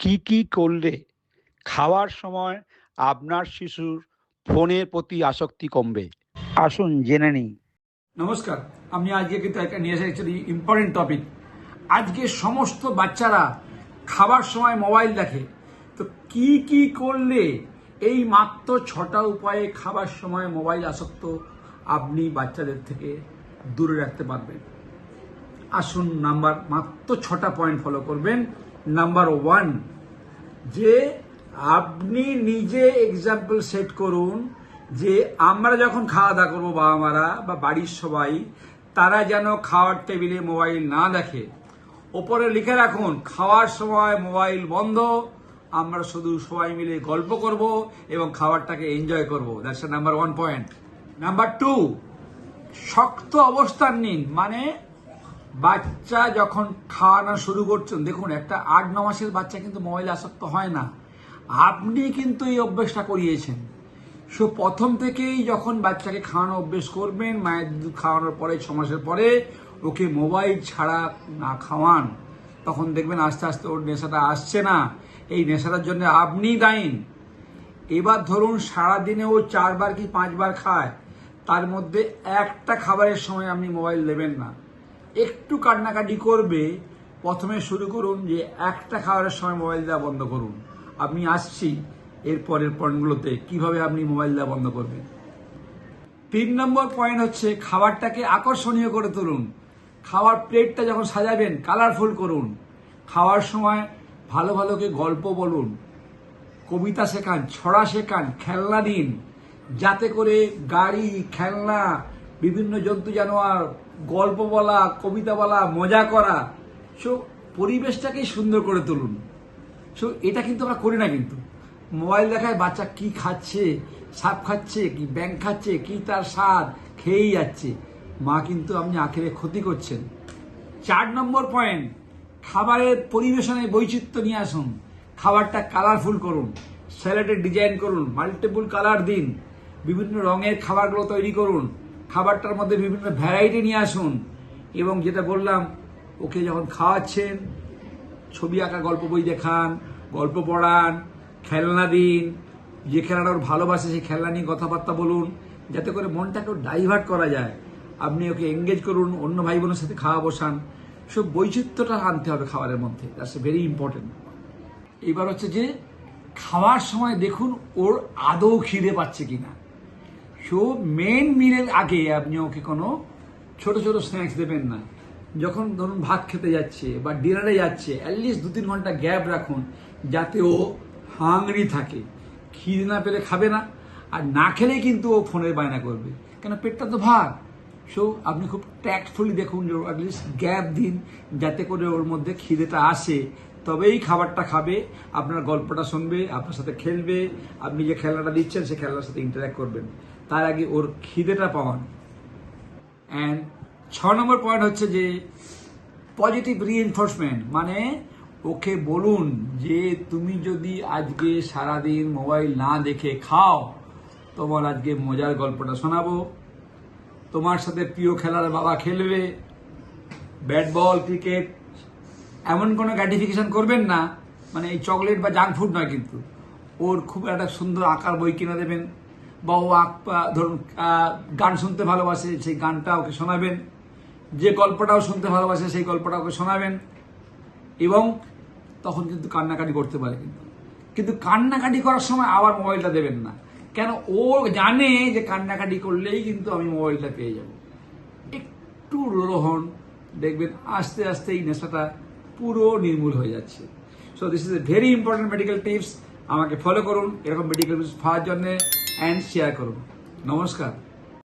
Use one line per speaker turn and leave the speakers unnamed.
কি করলে খাওয়ার সময় আপনার শিশুর ফোনের প্রতি আসক্তি কমবে? আসুন জেনে নিই।
নমস্কার, আমি আজকে কিন্তু একটা নিয়ে এসে অ্যাকচুয়ালি ইম্পর্টেন্ট টপিক। আজকে সমস্ত বাচ্চারা খাবার সময় মোবাইল দেখে। তো কি করলে এই মাত্র 6টা উপায়ে খাবার সময় মোবাইল আসক্ত আপনি বাচ্চাদের থেকে দূরে রাখতে পারবেন। আসুন মাত্র 6টা পয়েন্ট ফলো করবেন। নাম্বার 1, যে আপনি নিজে এক্সাম্পল সেট করুন যে আমরা যখন খাওয়া দাওয়া করবো, বাবা মারা বা বাড়ির সবাই, তারা যেন খাওয়ার টেবিলে মোবাইল না দেখে। ওপরে লিখে রাখুন, খাওয়ার সময় মোবাইল বন্ধ, আমরা শুধু সবাই মিলে গল্প করব এবং খাবারটাকে এনজয় করব। That's number 1 point. নাম্বার 2, শক্ত অবস্থান নিন। মানে বাচ্চা যখন খাওয়ানো শুরু করছেন, দেখুন একটা 8-9 মাসের বাচ্চা কিন্তু মোবাইল আসক্ত হয় না, আপনি কিন্তু এই অভ্যেসটা করিয়েছেন। সো প্রথম থেকেই যখন বাচ্চাকে খাওয়ানো অভ্যেস করবেন, মায়ের দুধ খাওয়ানোর পরে 6 মাসের পরে ওকে মোবাইল ছাড়া না খাওয়ান, তখন দেখবেন আস্তে আস্তে ওর নেশাটা আসছে না। এই নেশাটার জন্য আপনি দায়ী। এবার ধরুন সারাদিনে ও 4 বার কি 5 বার খায়, তার মধ্যে একটা খাবারের সময় আপনি মোবাইল দেবেন না। একটু কান্নাকাটি করবে, প্রথমে শুরু করুন যে একটা খাবারের সময় মোবাইল দেওয়া বন্ধ করুন। আমি আসছি এর পরের পয়েন্টগুলোতে কিভাবে আপনি মোবাইল দেওয়া বন্ধ করবেন। 3 নম্বর পয়েন্ট হচ্ছে খাবারটাকে আকর্ষণীয় করে তুলুন। খাওয়ার প্লেটটা যখন সাজাবেন কালারফুল করুন। খাওয়ার সময় ভালো ভালোকে গল্প বলুন, কবিতা শেখান, ছড়া শেখান, খেলনা দিন, যাতে করে গাড়ি, খেলনা, বিভিন্ন জন্তু জানোয়ার, গল্প বলা, কবিতা বলা, মজা করা, সো পরিবেশটাকেই সুন্দর করে তুলুন। সো এটা কিন্তু আমরা করি না। কিন্তু মোবাইল দেখায় বাচ্চা কি খাচ্ছে, সাপ খাচ্ছে কি ব্যাঙ খাচ্ছে, কি তার স্বাদ খেয়েই যাচ্ছে। মা কিন্তু আপনি আখেরে ক্ষতি করছেন। 4 নম্বর পয়েন্ট, খাবারের পরিবেশনে বৈচিত্র্য নিয়ে আসুন। খাবারটা কালারফুল করুন, স্যালাডের ডিজাইন করুন, মাল্টিপল কালার দিন, বিভিন্ন রঙের খাবারগুলো তৈরি করুন, খাবারটার মধ্যে বিভিন্ন ভ্যারাইটি নিয়ে আসুন। এবং যেটা বললাম, ওকে যখন খাওয়াচ্ছেন ছবি আঁকা গল্প বই দেখান, গল্প পড়ান, খেলনা দিন, যে খেলাটা ওর ভালোবাসে সেই খেলনা নিয়ে কথাবার্তা বলুন, যাতে করে মনটাকে ডাইভার্ট করা যায়। আপনি ওকে এঙ্গেজ করুন, অন্য ভাই বোনের সাথে খাওয়া বসান। সব বৈচিত্র্যটা আনতে হবে খাবারের মধ্যে, দ্যাটস ভেরি ইম্পর্টেন্ট। এইবার হচ্ছে যে খাওয়ার সময় দেখুন ওর আদৌ খিদে পাচ্ছে কিনা। সো মেন মিলের আগে আপনি ওকে কোনো ছোট ছোট স্ন্যাক্স দেবেন না। যখন ধরুন ভাত খেতে যাচ্ছে বা ডিনারে যাচ্ছে, অ্যাটলিস্ট 2-3 ঘন্টা গ্যাপ রাখুন, যাতে ও হাংরি থাকে। খিদে না পেলে খাবে না, আর না খেলেই কিন্তু ও ফোনের বায়না করবে, কেন পেটটা তো ভার। সো আপনি খুব ট্যাক্টফুলি দেখুন যে অ্যাটলিস্ট গ্যাপ দিন, যাতে করে ওর মধ্যে খিদেটা আসে, তবেই খাবারটা খাবে, আপনার গল্পটা শুনবে, আপনার সাথে খেলবে, আপনি যে খেলনাটা দিচ্ছেন সেই খেলনার সাথে ইন্টারঅ্যাক্ট করবেন। তার আগে ওর খিদেটা পাওয়ান। অ্যান্ড 6 নম্বর পয়েন্ট হচ্ছে যে পজিটিভ রিএনফোর্সমেন্ট। মানে ওকে বলুন যে তুমি যদি আজকে সারাদিন মোবাইল না দেখে খাও, তোমার আজকে মজার গল্পটা শোনাবো, তোমার সাথে প্রিয় খেলার বাবা খেলবে, ব্যাট বল, ক্রিকেট। এমন কোনো গ্র্যাটিফিকেশন করবেন না, মানে এই চকলেট বা জাঙ্ক ফুড নয়, কিন্তু ওর খুব একটা সুন্দর আঁকার বই কিনে দেবেন, বা ও ধরুন গান শুনতে ভালোবাসে, সেই গানটা ওকে শোনাবেন, যে গল্পটাও শুনতে ভালোবাসে সেই গল্পটা ওকে শোনাবেন। এবং তখন কিন্তু কান্নাকাটি করতে পারে, কিন্তু কান্নাকাটি করার সময় আবার মোবাইলটা দেবেন না। কেন, ও জানে যে কান্নাকাটি করলেই কিন্তু আমি মোবাইলটা পেয়ে যাব। একটু রোহন, দেখবেন আস্তে আস্তে এই নেশাটা পুরো নির্মূল হয়ে যাচ্ছে। So this is a very important medical tips. আমাকে ফলো করুন এরকম মেডিকেল টিপস পাওয়ার জন্য, অ্যান্ড শেয়ার করুন। নমস্কার।